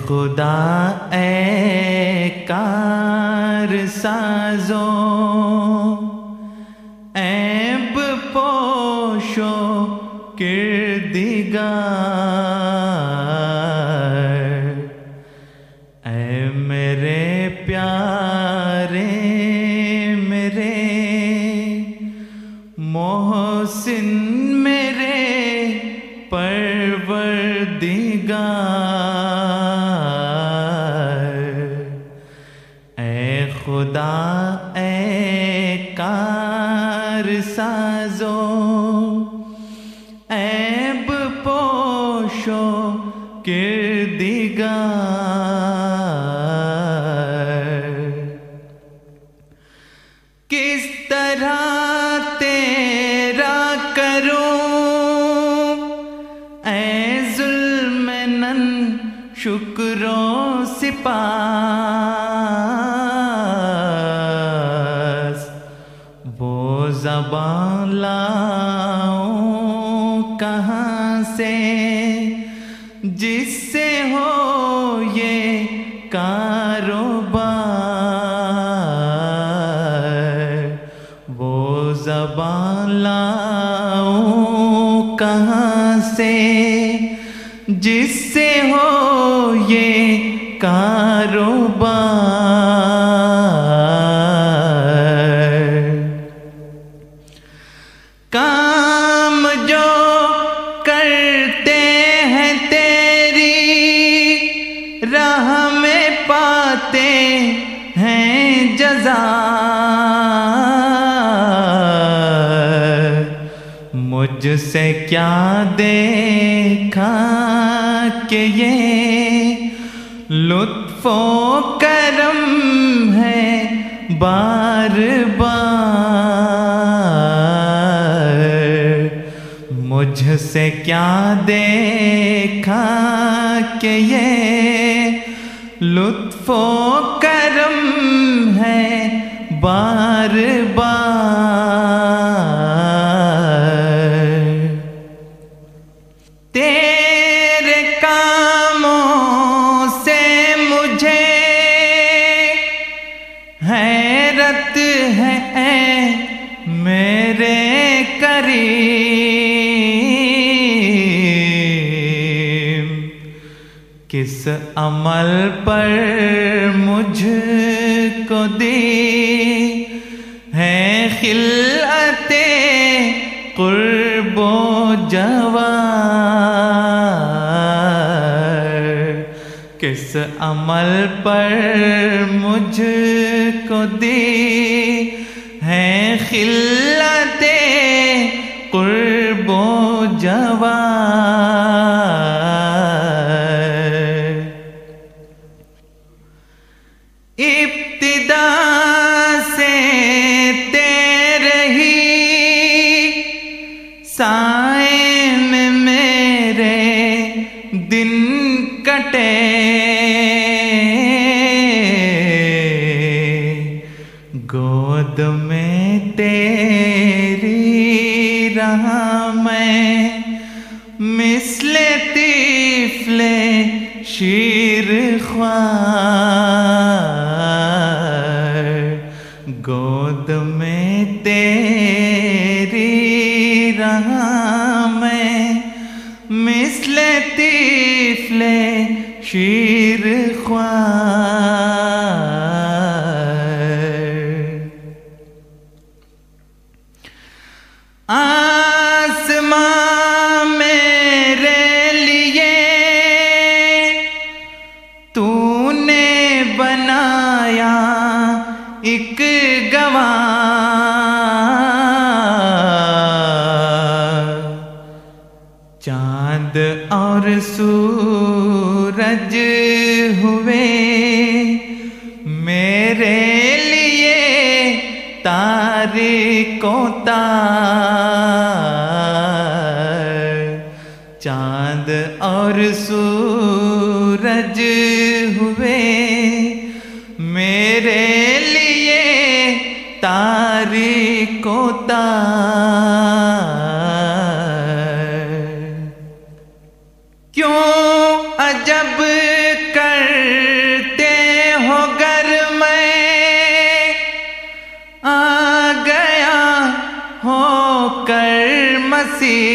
خدا اے کار سازو عیب پوشو کردگار، اے میرے پیارے میرے محسن میرے پروردگار، اے خدا اے کار سازو عیب پوشو کردگار، کس طرح تیرا کروں اے ظلم نن شکر و سپاس، وہ زبان لاؤں کہاں سے جس سے ہو یہ کاروبار، وہ زبان لاؤں کہاں سے جس سے ہو یہ کاروبار، کام جو کرتے ہیں تیری راہ میں پاتے ہیں جزا، مجھ سے کیا دیکھا کہ یہ لطف و کرم ہے بار بار، مجھ سے کیا دیکھا کہ یہ لطف و کرم ہے بار بار، تیرے کاموں سے مجھے حیرت ہے اے میرے کریم، کس عمل پر مجھ کو دی ہے خلعت قرب و جوار، کس عمل پر مجھ کو دی ہے خلعت قرب و جوار، ابتدا سے تیرے ہی سائے میں میرے دن کٹے، گود میں تیری رہا میں مثل طفل شیر خوار، گود میں تیری رہا میں مثل طفل شیر خوار، آسمان میرے لیے تو نے بنایا ایک گواہ، چاند اور سورج ہوئے میرے لیے تاریک و تار، چاند اور سورج ہوئے میرے لیے تاریک و تار، کیوں عجب کر کر مسیح،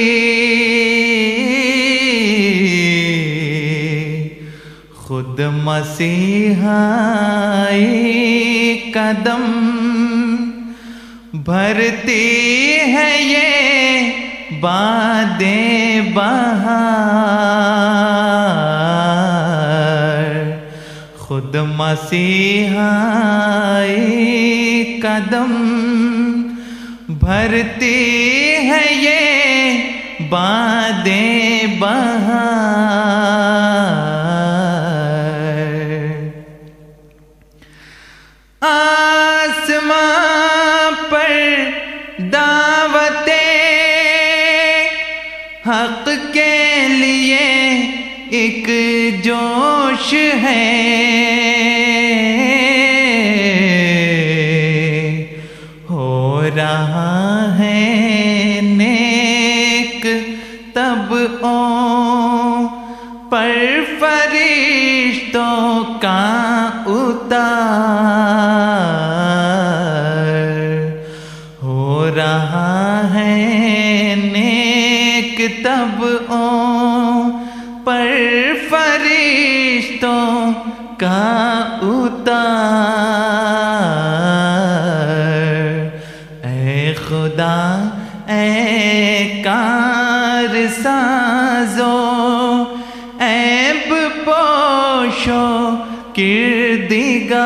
خود مسیحائی قدم بھرتی ہے یہ بادیں بہار، خود مسیحائی قدم بھرتی ہے یہ بادیں بہار۔ آسمان پر دعوت حق کے لیے ایک جوش ہے، ہو رہا ہے نیک طبعوں پر فرشتوں کا اتار، ہو رہا ہے نیک طبعوں پر فرشتوں کا اتار۔ اے خدا اے کار سازو عیب پوشو کردگار،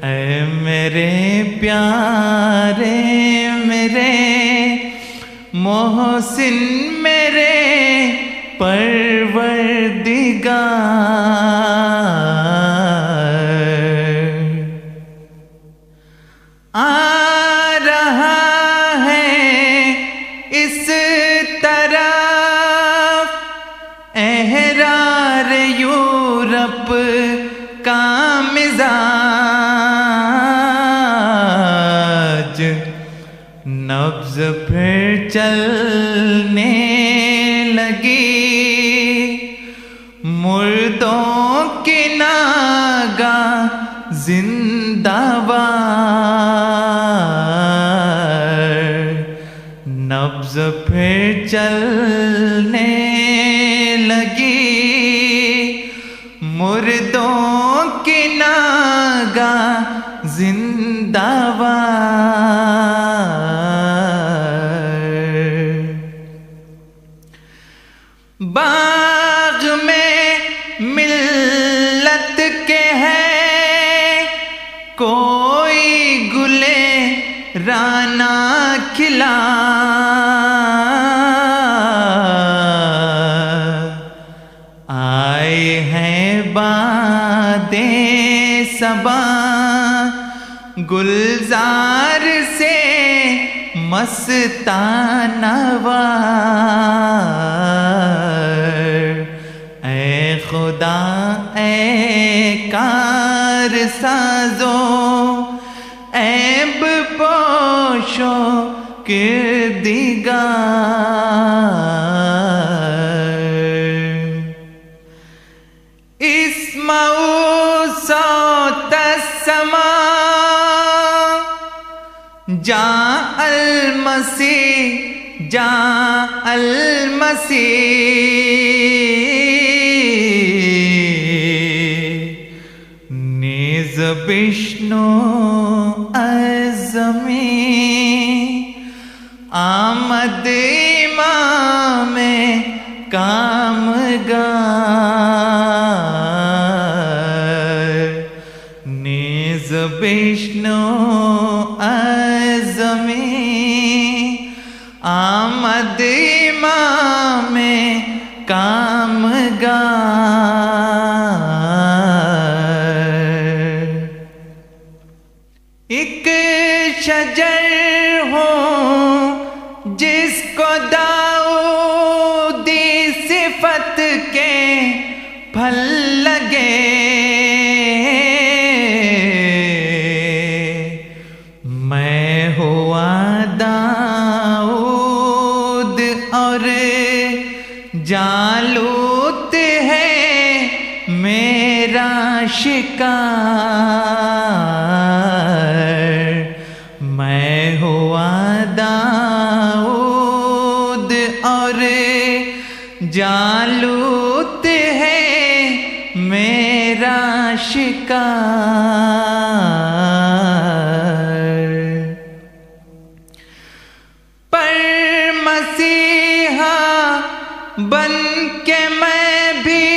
اے میرے پیارے میرے محسن میرے پروردگار۔ آ رہا ہے اس طرف احرار یورپ کا مزاج، نبض پھر چلنے لگی مردوں کی ناگاہ زندہ بار، نبض پھر چلنے لگی مردوں کی ناگاہ زندہ بار۔ باغ میں ملت کے ہے کوئی گلے رانا کھلا، آئے ہیں بادیں صبا گلزار سے مستانہ وار۔ اے خدا اے کار سازو عیب پوشو کردگار، اسمعوا صوت السماء جاء المسیح جاء المسیح، نیز بشنو از زمین آمد امام کامگار، نیز بشنو از زمین آمد امام کامگار۔ ایک شجر ہو جس کو داؤدی صفت کے پھل لگے، میں ہوا داؤد اور جالوت ہے میرا شکار، جالوت ہے میرا شکار، پر مسیحا بن کے میں بھی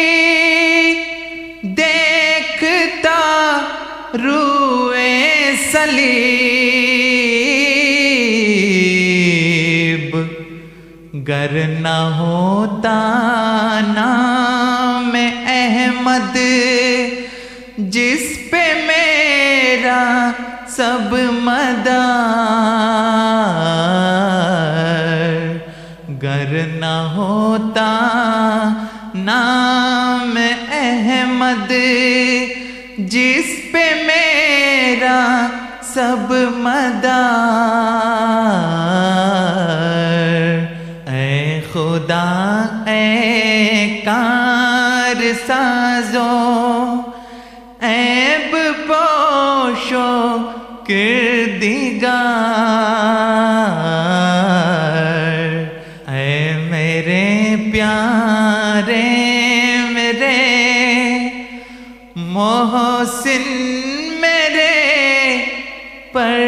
دیکھتا روئے صلیب، گر نہ ہوتا نام احمد جس پہ میرا سب مدار، گر نہ ہوتا نام احمد جس پہ میرا سب مدار، اے خدا اے کار سازو عیب پوشو کردگار، اے میرے پیارے میرے محسن میرے پر